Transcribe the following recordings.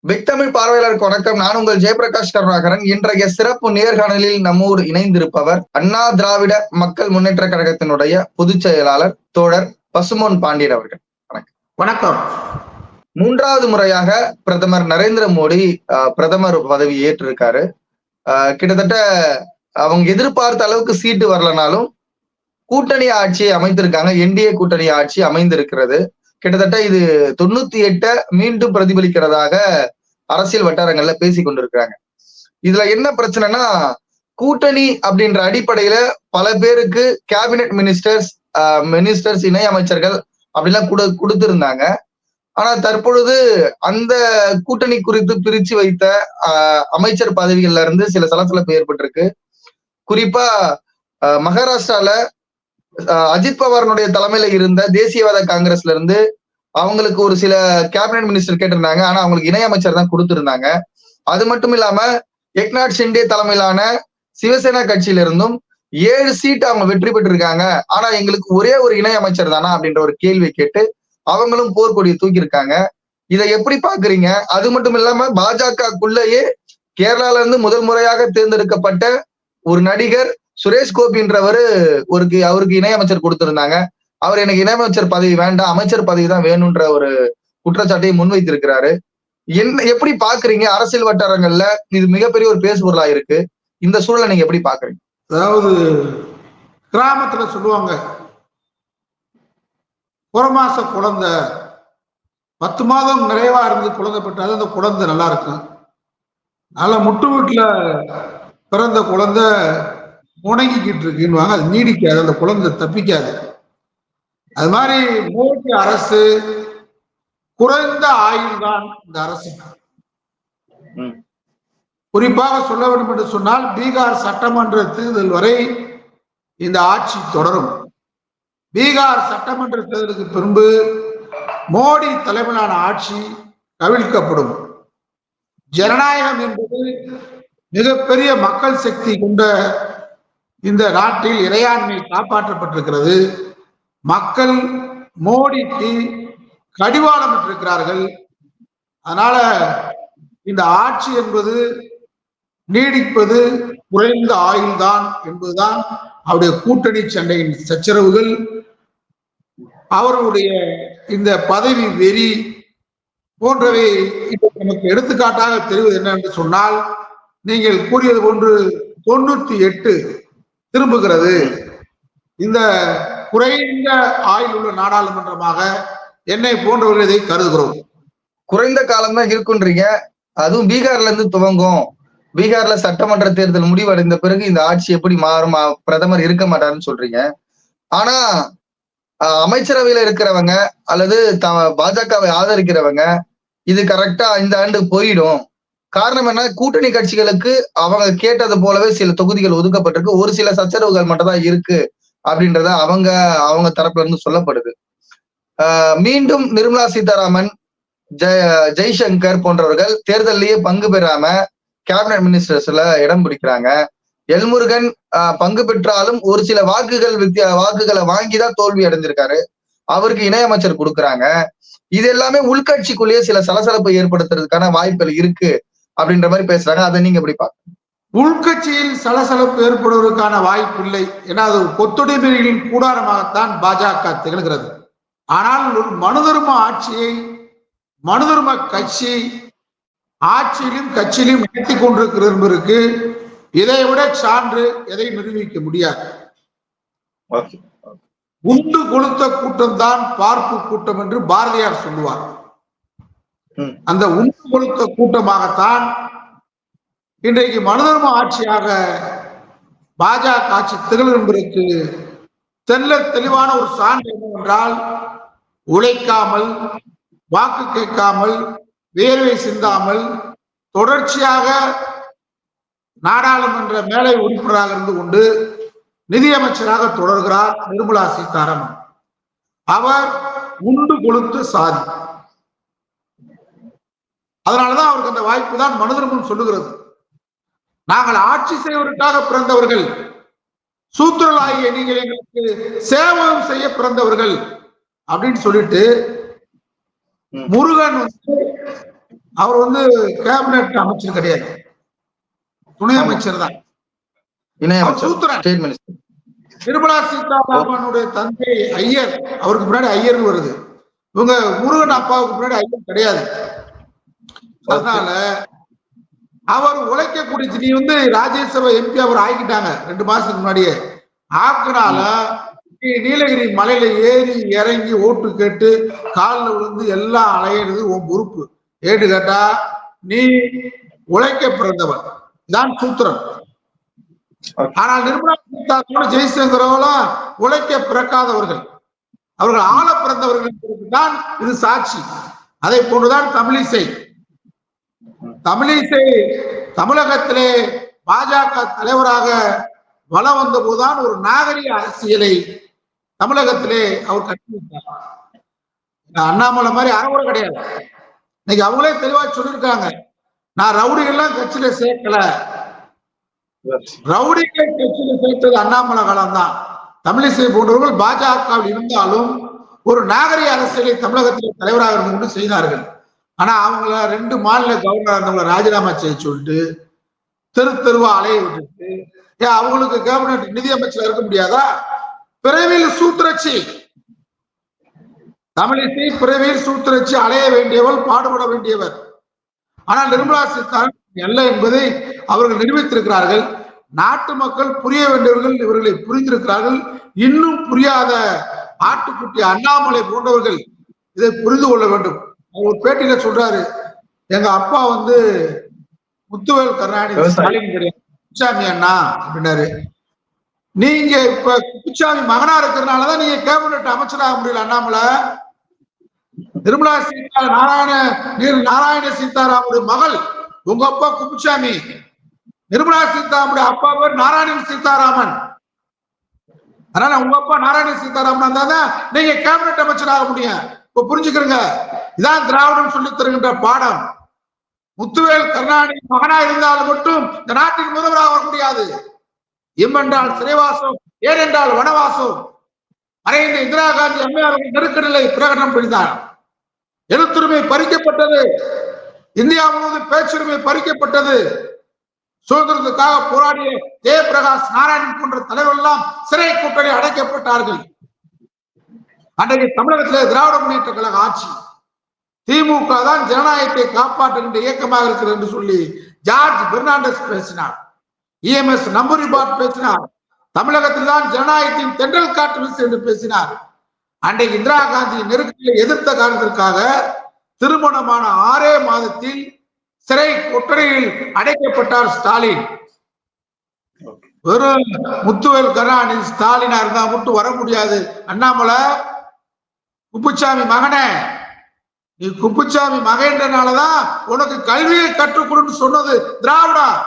Big Tamil பார்வையாளருக்கு வணக்கம். நான் உங்கள் ஜெயபிரகாஷ் கருணாகரன். இன்றைய சிறப்பு நேர்காணலில் நம்மோடு இணைந்திருப்பவர் அண்ணா திராவிட மக்கள் முன்னேற்ற கழகத்தினுடைய பொதுச் செயலாளர் தோழர் பசும்பொன் பாண்டியன் அவர்கள். வணக்கம். வணக்கம். மூன்றாவது முறையாக பிரதமர் நரேந்திர மோடி பிரதமர் பதவி ஏற்றிருக்காரு. கிட்டத்தட்ட அவங்க எதிர்பார்த்த அளவுக்கு சீட்டு வரலனாலும் கூட்டணி ஆட்சியை அமைந்திருக்காங்க. என்டிஏ கூட்டணி ஆட்சி அமைந்திருக்கிறது. கிட்டத்தட்ட இது 98 மீண்டும் பிரதிபலிக்கிறதாக அரசியல் வட்டாரங்கள்ல பேசி கொண்டிருக்கிறாங்க. இதுல என்ன பிரச்சனைனா, கூட்டணி அப்படின்ற அடிப்படையில பல பேருக்கு கேபினெட் மினிஸ்டர்ஸ் இணை அமைச்சர்கள் அப்படிலாம் கொடுத்திருந்தாங்க. ஆனா தற்பொழுது அந்த கூட்டணி குறித்து பிரிச்சு வைத்த அமைச்சர் பதவிகள்ல இருந்து சில சலசலப்பு ஏற்பட்டிருக்கு. குறிப்பா மகாராஷ்டிரால அஜித் பவாரனுடைய தலைமையில இருந்த தேசியவாத காங்கிரஸ்ல இருந்து அவங்களுக்கு ஒரு சில கேபினெட் மினிஸ்டர் கேட்டிருந்தாங்க. ஆனா அவங்களுக்கு இணையமைச்சர் தான் கொடுத்திருந்தாங்க. அது மட்டும் இல்லாம ஏக்நாத் ஷிண்டே தலைமையிலான சிவசேனா கட்சியில இருந்தும் 7 சீட் அவங்க வெற்றி பெற்றிருக்காங்க. ஆனா எங்களுக்கு ஒரே ஒரு இணையமைச்சர் தானா அப்படின்ற ஒரு கேள்வி கேட்டு அவங்களும் போர்க்கொடியை தூக்கியிருக்காங்க. இதை எப்படி பாக்குறீங்க? அது மட்டும் இல்லாம பாஜகக்குள்ளேயே கேரளால இருந்து முதல் முறையாக தேர்ந்தெடுக்கப்பட்ட ஒரு நடிகர் சுரேஷ் கோபின்றவரு அவருக்கு இணையமைச்சர் கொடுத்திருந்தாங்க. அவர் எனக்கு இணையமைச்சர் பதவி வேண்டாம், அமைச்சர் பதவி தான் வேணும்ன்ற ஒரு குற்றச்சாட்டையை முன்வைத்திருக்கிறாரு. எப்படி பாக்குறீங்க? அரசியல் வட்டாரங்கள்ல இது மிகப்பெரிய ஒரு பேசுபொருளா இருக்கு. இந்த சூழலை நீங்க எப்படி பாக்குறீங்க? அதாவது கிராமத்துல சொல்லுவாங்க, புறமாச குழந்தை 10 மாதம் நிறைவா இருந்து குழந்தை பெற்றாலும் அந்த குழந்தை நல்லா இருக்கும். நல்லா முட்டு வீட்டுல பிறந்த குழந்தை முணங்கிக்கிட்டு இருக்குன்னு, அது நீடிக்காது, அந்த குழந்தை தப்பிக்காது. அது மாதிரி மோடி அரசு குறைந்த ஆயுள் தான் இந்த அரசு. குறிப்பாக சொல்ல வேண்டும் என்று சொன்னால், பீகார் சட்டமன்ற தேர்தல் வரை இந்த ஆட்சி தொடரும். பீகார் சட்டமன்ற தேர்தலுக்கு பின்பு மோடி தலைமையிலான ஆட்சி கவிழ்க்கப்படும். ஜனநாயகம் என்பது மிகப்பெரிய மக்கள் சக்தி கொண்ட இந்த நாட்டில் இறையாண்மை காப்பாற்றப்பட்டிருக்கிறது. மக்கள் மோடிக்கு கடிவாளம் பெற்றிருக்கிறார்கள். அதனால இந்த ஆட்சி என்பது நீடிப்பது குறைந்த ஆயுள்தான் என்பதுதான் அவருடைய கூட்டணி சண்டையின் சச்சரவுகள். அவர்களுடைய இந்த பதவி வெறி போன்றவை நமக்கு எடுத்துக்காட்டாக தெரிவது என்னவென்று சொன்னால், நீங்கள் கூறியது போன்று 98 திரும்புகிறது. இந்த குறைந்த ஆயுள் உள்ள நாடாளுமன்றமாக என்னை போன்றவர்கள் இதை கருதுகிறோம். குறைந்த காலம் தான் இருக்குன்றீங்க. அதுவும் பீகார்ல இருந்து துவங்கும். பீகார்ல சட்டமன்ற தேர்தல் முடிவடைந்த பிறகு இந்த ஆட்சி எப்படி மாறும், பிரதமர் இருக்க மாட்டாருன்னு சொல்றீங்க. ஆனா அமைச்சரவையில இருக்கிறவங்க அல்லது பாஜகவை ஆதரிக்கிறவங்க இது கரெக்டா இந்த ஆண்டு போயிடும். காரணம் என்ன? கூட்டணி கட்சிகளுக்கு அவங்க கேட்டது போலவே சில தொகுதிகள் ஒதுக்கப்பட்டிருக்கு. ஒரு சில சச்சரவுகள் மட்டும் தான் இருக்கு அப்படின்றத அவங்க தரப்புல இருந்து சொல்லப்படுது. மீண்டும் நிர்மலா சீதாராமன், ஜெய்சங்கர் போன்றவர்கள் தேர்தலிலேயே பங்கு பெறாம கேபினட் மினிஸ்டர்ஸ்ல இடம் பிடிக்கிறாங்க. எல்முருகன் பங்கு பெற்றாலும் ஒரு சில வாக்குகளை வாங்கிதான் தோல்வி அடைஞ்சிருக்காரு. அவருக்கு இணையமைச்சர் கொடுக்குறாங்க. இது எல்லாமே உள்கட்சிக்குள்ளேயே சில சலசலப்பை ஏற்படுத்துறதுக்கான வாய்ப்புகள் இருக்கு அப்படின்ற மாதிரி பேசுறாங்க. அதை நீங்க எப்படி பாக்குறீங்க? உள்கட்சியில் சலசலப்பு ஏற்படுவதற்கான வாய்ப்பு இல்லை. ஏன்னா அது ஒரு கொத்தடிமைகளின் கூடாரமாகத்தான் பாஜக திகழ்கிறது. ஆனால் ஒரு மனுதர்ம ஆட்சியை மனுதர்ம கட்சி ஆட்சியிலும் கட்சியிலும் நடத்தி கொண்டிருக்கிறது என்பதற்கு இதை விட சான்று எதை நிரூபிக்க முடியாது. உண்டு கொளுத்த கூட்டம் தான் பார்ப்பு கூட்டம் என்று பாரதியார் சொல்லுவார். அந்த உண்டு கொளுத்த கூட்டமாகத்தான் இன்றைக்கு மனுதர்ம ஆட்சியாக பாஜக ஆட்சி திகழும் என்பதற்கு தெளிவான ஒரு சான்று என்னவென்றால், உழைக்காமல், வாக்கு கேட்காமல், வேர்வை சிந்தாமல் தொடர்ச்சியாக நாடாளுமன்ற மேலை உறுப்பினராக இருந்து கொண்டு நிதியமைச்சராக தொடர்கிறார் நிர்மலா சீதாராமன். அவர் உண்டு கொளுத்து சாதி. அதனாலதான் அவருக்கு அந்த வாய்ப்பு தான் மனுதர்மம் சொல்லுகிறது. நாங்கள் ஆட்சி செய்வதற்காக பிறந்தவர்கள், சூத்திரலாகிய நீங்கள் எங்களுக்கு சேவகம் செய்ய பிறந்தவர்கள் அப்படின்னு சொல்லிட்டு முருகன் அவர் வந்து கேபினெட் அமைச்சர் கிடையாது, துணை அமைச்சர் தான். சூத்திரன். நிர்மலா சீதாராமனுடைய தந்தை ஐயர், அவருக்கு முன்னாடி ஐயர் வருது. இவங்க முருகன் அப்பாவுக்கு முன்னாடி ஐயர் கிடையாது. அதனால அவர் உழைக்கக்கூடிய, நீ வந்து ராஜ்யசபா எம்பி அவர் ஆக்கிட்டாங்க 2 மாசத்துக்கு முன்னாடியே. ஆக்குனால நீ நீலகிரி மலையில ஏறி இறங்கி ஓட்டு கேட்டு காலில் விழுந்து எல்லாம் அலையிறது உன் பொறுப்பு. ஏடு கேட்டா நீ உழைக்க பிறந்தவர் தான் சூத்திரன். ஆனால் நிர்மலா சீதாராமன் ஜெய்சங்கரோலாம் உழைக்க பிறக்காதவர்கள், அவர்கள் ஆள பிறந்தவர்கள் தான் இது சாட்சி. அதை போன்றுதான் தமிழிசை. தமிழிசை தமிழகத்திலே பாஜக தலைவராக வலம் வந்த போதுதான் ஒரு நாகரிக அரசியலை தமிழகத்திலே அவர் கற்றுவிட்டார். அண்ணாமலை மாதிரி அறவுரை கிடையாது. இன்னைக்கு அவங்களே தெளிவா சொல்லியிருக்காங்க, நான் ரவுடிகள்லாம் கட்சியில சேர்க்கல, ரவுடிகளை கட்சியில சேர்த்தது அண்ணாமலை காலம் தான். தமிழிசை போன்றவர்கள் பாஜகவில் இருந்தாலும் ஒரு நாகரிக அரசியலை தமிழகத்தில் தலைவராக இருந்து கொண்டு செய்தார்கள். ஆனா அவங்கள 2 மாநில கவர்னர் இருந்தவங்களை ராஜினாமா செய்ய சொல்லிட்டு தெருவா அலைய விட்டுட்டு, ஏன் அவங்களுக்கு கேபினட் நிதியமைச்சர் இருக்க முடியாதா? பிறவியில் சூத்திரச்சி தமிழிசை, பிறவியில் சூத்திரச்சி அலைய வேண்டியவள், பாடுபட வேண்டியவர். ஆனால் நிர்மலா சீதாராமன் அல்ல என்பதை அவர்கள் நிரூபித்திருக்கிறார்கள். நாட்டு மக்கள் புரிய வேண்டியவர்கள் இவர்களை புரிந்திருக்கிறார்கள். இன்னும் புரியாத ஆட்டுக்குட்டி அண்ணாமலை போன்றவர்கள் இதை புரிந்து கொள்ள வேண்டும். ஒரு பேட்டியில சொல்றாரு, எங்க அப்பா வந்து முத்துவேல் கருணாநிதி ஸ்டாலின் குப்புசாமி அண்ணா அப்படின்னாரு. நீங்க இப்ப குப்புசாமி மகனா இருக்கிறதுனாலதான் நீங்க கேபினெட் அமைச்சராக முடியல. அண்ணாமலை, நிர்மலா நாராயண சீதாராமனுடைய மகள் உங்க அப்பா குப்புசாமி, நிர்மலா சீதாராமனுடைய அப்பா பேர் நாராயண சீதாராமன். அதனால உங்க அப்பா நாராயண சீதாராமன் தான் நீங்க கேபினெட் அமைச்சராக முடியும். இப்ப புரிஞ்சுக்கிறீங்க, இதான் திராவிடம் சொல்லி தருகின்ற பாடம். முத்துவேல் கருணாநிதி மகனா இருந்தால் மட்டும் இந்த நாட்டின் முதல்வராக வர முடியாது. எம்மென்றால் சிறைவாசம், ஏனென்றால் வனவாசம். மறைந்த இந்திரா காந்தி அம்மையார் நெருக்கடிலை பிரகடனம் செய்தார். எழுத்துரிமை பறிக்கப்பட்டது, இந்தியா முழுவதும் பேச்சுரிமை பறிக்கப்பட்டது. சுதந்திரத்துக்காக போராடிய ஜெயபிரகாஷ் நாராயணன் போன்ற தலைவர்கள் எல்லாம் சிறை கூட்டணி அடைக்கப்பட்டார்கள். அன்றைக்கு தமிழகத்திலே திராவிட முன்னேற்ற கழக ஆட்சி, திமுக தான் ஜனநாயகத்தை காப்பாற்றுகின்ற இயக்கமாக இருக்கிறது என்று சொல்லி ஜார்ஜ் பெர்னாண்டஸ் பேசினார். EMS நம்பூரிபாட் பேசினார். தமிழகத்தில் தான் ஜனநாயகத்தின் தென்றல் காற்று வீசு என்று பேசினார். அன்றைக்கு இந்திரா காந்தி நெருக்கடியை எதிர்த்த காரணத்திற்காக திருமணமான 6 மாதத்தில் சிறை கொட்டரையில் அடைக்கப்பட்டார் ஸ்டாலின். வெறும் முத்துவேல் கருணாநிதி ஸ்டாலினா இருந்தா மட்டும் வர முடியாது. அண்ணாமலை, குப்புசாமி மகனே, நீ குப்புசாமி மகன்றனாலதான் உனக்கு கல்வியை கற்றுக்கொடுன்னு சொன்னது திராவிடம்.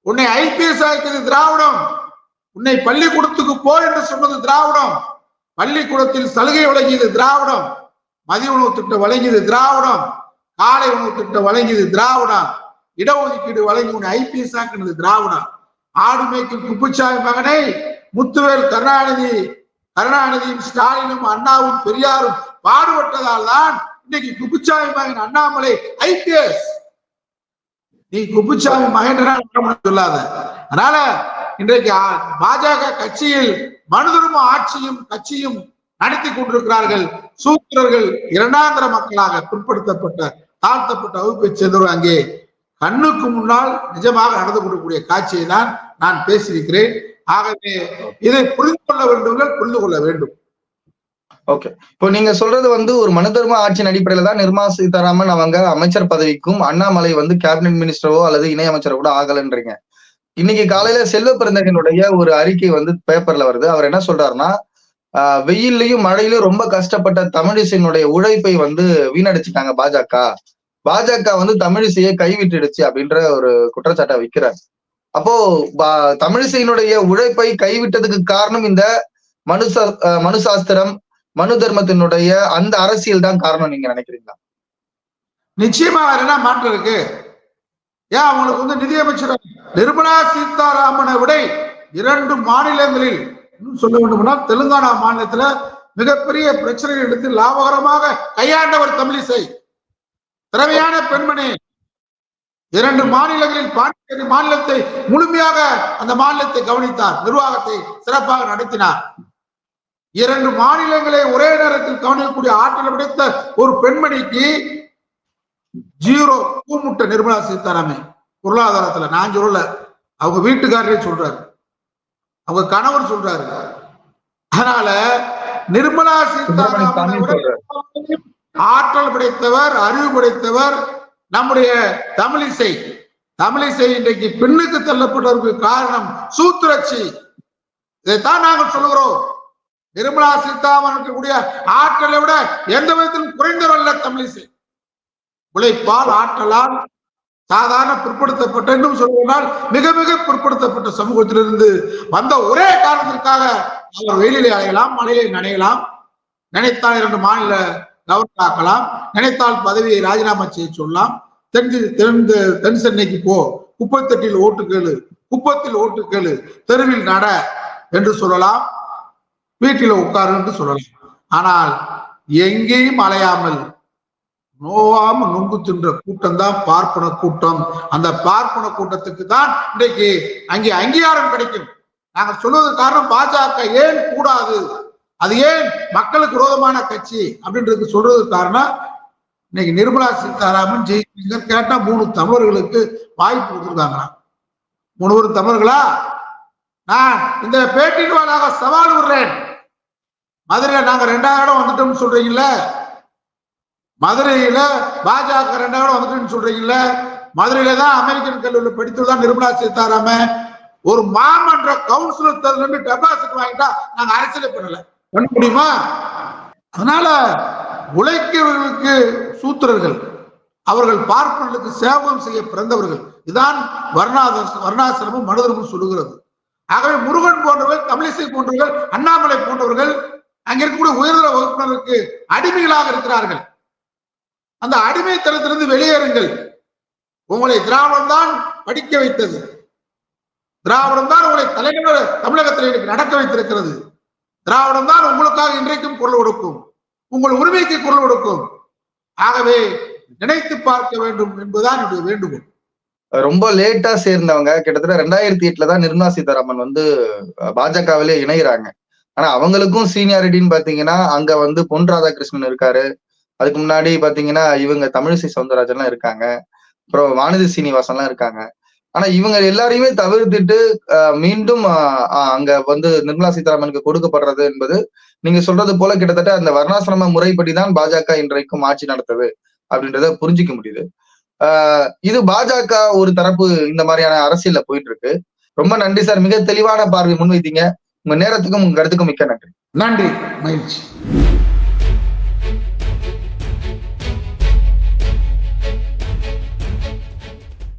உன்னை IPS ஆக்கியது திராவிடம். உன்னை பள்ளிக்கூடத்துக்கு போ என்று சொன்னது திராவிடம். பள்ளிக்கூடத்தில் சலுகை வழங்கியது திராவிடம். மதிய உணவு திட்டம் வழங்கியது திராவிடம். காலை உணவு திட்டம் வழங்கியது திராவிடம். இடஒதுக்கீடு வழங்கி உன்னை IPS ஆக்கினது திராவிடம். ஆடு மேய்க்கும் குப்புசாமி மகனை முத்துவேல் கருணாநிதியும் ஸ்டாலினும் அண்ணாவும் பெரியாரும் பாடுபட்டதால் தான் இன்னைக்கு குப்புசாமி மகன் அண்ணாமலை IPS. நீ குப்புசாமி மகன் சொல்லாத. அதனால இன்றைக்கு பாஜக கட்சியில் மனுதர்ம ஆட்சியும் கட்சியும் நடத்தி கொண்டிருக்கிறார்கள். சூத்திரர்கள், இரண்டாந்திர மக்களாக பிற்படுத்தப்பட்ட தாழ்த்தப்பட்ட வகுப்பை சேர்ந்தவர் அங்கே கண்ணுக்கு முன்னால் நிஜமாக நடந்து கொள்ளக்கூடிய காட்சியை தான் நான் பேசியிருக்கிறேன். ஆகவே இதை புரிந்து கொள்ள வேண்டும்கள் புரிந்து கொள்ள வேண்டும். ஓகே, இப்போ நீங்க சொல்றது வந்து ஒரு மனுதர்ம ஆட்சியின் அடிப்படையில தான் நிர்மலா சீதாராமன் அவங்க அமைச்சர் பதவிக்கும், அண்ணாமலை வந்து கேபினெட் மினிஸ்டரோ அல்லது இணை அமைச்சரோ கூட ஆகலன்றீங்க. இன்னைக்கு காலையில செல்வ பிறந்தகனுடைய ஒரு அறிக்கை வந்து பேப்பர்ல வருது. அவர் என்ன சொல்றாருன்னா, வெயில்லையும் மழையிலும் ரொம்ப கஷ்டப்பட்ட தமிழிசையினுடைய உழைப்பை வந்து வீணடிச்சுட்டாங்க பாஜக வந்து தமிழிசையை கைவிட்டுடுச்சு அப்படின்ற ஒரு குற்றச்சாட்டை வைக்கிறார். அப்போ தமிழிசையினுடைய உழைப்பை கைவிட்டதுக்கு காரணம் இந்த மனுசாஸ்திரம், மனு தர்மத்தினுடைய அந்த அரசியல் தான் காரணம் நீங்க நினைக்கிறீங்களா? நிச்சயமா என்ன மாற்றம் இருக்கு? ஏன் அவங்களுக்கு வந்து நிதியமைச்சர் நிர்மலா சீதாராமனை விட 2 மாநிலங்களில் சொல்ல வேண்டும்னா, தெலுங்கானா மாநிலத்துல மிகப்பெரிய பிரச்சனைகள் எடுத்து லாபகரமாக கையாண்டவர் தமிழிசை. திறமையான பெண்மணி. 2 மாநிலங்களில் பாண்டிச்சேரி மாநிலத்தை முழுமையாக அந்த மாநிலத்தை கவனித்தார், நிர்வாகத்தை சிறப்பாக நடத்தினார். 2 மாநிலங்களை ஒரே நேரத்தில் கவனிக்கக்கூடிய ஆற்றல் படைத்த ஒரு பெண்மணிக்கு 0 கூமுட்ட நிர்மலா சீதாராமன் பொருளாதாரத்துல. நான் சொல்லல, அவங்க வீட்டுக்காரரே சொல்றாரு, அவங்க கணவர் சொல்றாரு. அதனால நிர்மலா சீதாராமன் ஆற்றல் படைத்தவர், அறிவு படைத்தவர். நம்முடைய தமிழிசை இன்றைக்கு பின்னுக்கு தள்ளப்பட்டதற்கு காரணம் சூத்திரச்சி. இதைத்தான் நாங்கள் சொல்லுகிறோம். நிர்மலா சீதாராமனுக்கு கூடிய ஆற்றலை விட எந்த விதத்திலும் குறைந்தவல்ல தமிழிசை. உழைப்பால், ஆற்றலால், சாதாரண பிற்படுத்தப்பட்ட, இன்னும் சொல்வதால் மிக மிக பிற்படுத்தப்பட்ட சமூகத்திலிருந்து வந்த ஒரே காரணத்திற்காக அவர் வெயிலிலே அலையலாம், மழையிலே நனையலாம், நினைத்தால் 2 மாநில கவர்னர் ஆக்கலாம், நினைத்தால் பதவியை ராஜினாமா செய்ய சொல்லலாம். தென் சென்னைக்கு போ, குப்பத்தட்டில் ஓட்டு கேளு, குப்பத்தில் ஓட்டு கேளு, தெருவில் நட என்று சொல்லலாம், வீட்டில் உட்காரு என்று சொல்லலாம். ஆனால் எங்கேயும் அலையாமல் நோவாம நொங்கு தின்ற கூட்டம் தான் பார்ப்பன கூட்டம். அந்த பார்ப்பன கூட்டத்துக்கு தான் இன்றைக்கு அங்கே அங்கீகாரம் கிடைக்கும். நாங்கள் சொல்வது காரணம் பாஜக ஏன் கூடாது, அது ஏன் மக்களுக்கு விரோதமான கட்சி அப்படின்றது சொல்றது காரணம். இன்னைக்கு நிர்மலா சீதாராமன் ஜெயிச்சீங்கன்னு கேட்டா 3 தமிழர்களுக்கு வாய்ப்பு கொடுத்துருக்காங்களாம். 3 தமிழர்களா? நான் இந்த பேட்டிக்கு வாயிலாக சவால் விடுறேன். மதுரையில நாங்க 2வது இடம் வந்துட்டோம்னு சொல்றீங்கல்ல, மதுரையில பாஜக 2வது இடம் வந்துட்டோம்னு சொல்றீங்கல்ல, மதுரையில தான் அமெரிக்கன் கல்லூரியில் படித்துதான் நிர்மலா சீதாராமன் ஒரு மாமன்ற கவுன்சிலர் தேர்தல் டெபாசிட் வாங்கிட்டா நாங்க அரசியல் பண்ண முடியுமா? அதனால உழைக்கிறவர்களுக்கு சூத்திரர்கள், அவர்கள் பார்ப்பனர்களுக்கு சேவகம் செய்ய பிறந்தவர்கள். இதுதான் வர்ணாசிரமும் மனுதர்மம் சொல்லுகிறது. ஆகவே முருகன் போன்றவர்கள், தமிழிசை போன்றவர்கள், அண்ணாமலை போன்றவர்கள் அங்க இருக்கக்கூடிய உயர்தர வகுப்பினருக்கு அடிமைகளாக இருக்கிறார்கள். அந்த அடிமைத்தனத்திலிருந்து வெளியேறுங்கள். உங்களை திராவிடம் தான் படிக்க வைத்தது, திராவிடம் தான் உங்களை தலைநகர் தமிழகத்தில் நடக்க வைத்திருக்கிறது, திராவிடம் தான் உங்களுக்காக இன்றைக்கும் குரல் கொடுக்கும், உங்கள் உரிமைக்கு குரல் கொடுக்கும். ஆகவே நினைத்து பார்க்க வேண்டும் என்பதுதான் என்னுடைய வேண்டுகோள். ரொம்ப லேட்டா சேர்ந்தவங்க, கிட்டத்தட்ட 2008 தான் நிர்மலா சீதாராமன் வந்து பாஜகவிலே இணைகிறாங்க. ஆனா அவங்களுக்கும் சீனியாரிட்டின்னு பாத்தீங்கன்னா அங்க வந்து பொன் ராதாகிருஷ்ணன் இருக்காரு, அதுக்கு முன்னாடி பாத்தீங்கன்னா இவங்க தமிழிசை சவுந்தரராஜன் எல்லாம் இருக்காங்க, அப்புறம் வானதி சீனிவாசன் எல்லாம் இருக்காங்க. ஆனா இவங்க எல்லாரையுமே தவிர்த்துட்டு மீண்டும் அங்க வந்து நிர்மலா சீதாராமனுக்கு கொடுக்கப்படுறது என்பது நீங்க சொல்றது போல கிட்டத்தட்ட அந்த வர்ணாசிரம முறைப்படிதான் பாஜக இன்றைக்கும் ஆட்சி நடத்துது அப்படின்றத புரிஞ்சிக்க முடியுது. இது பாஜக ஒரு தரப்பு இந்த மாதிரியான அரசியல்ல போயிட்டு இருக்கு. ரொம்ப நன்றி சார், மிக தெளிவான பார்வை முன்வைத்தீங்க. உங்க நேரத்துக்கும் உங்க கருத்துக்கும் மிக்க நன்றி. நன்றி, மகிழ்ச்சி.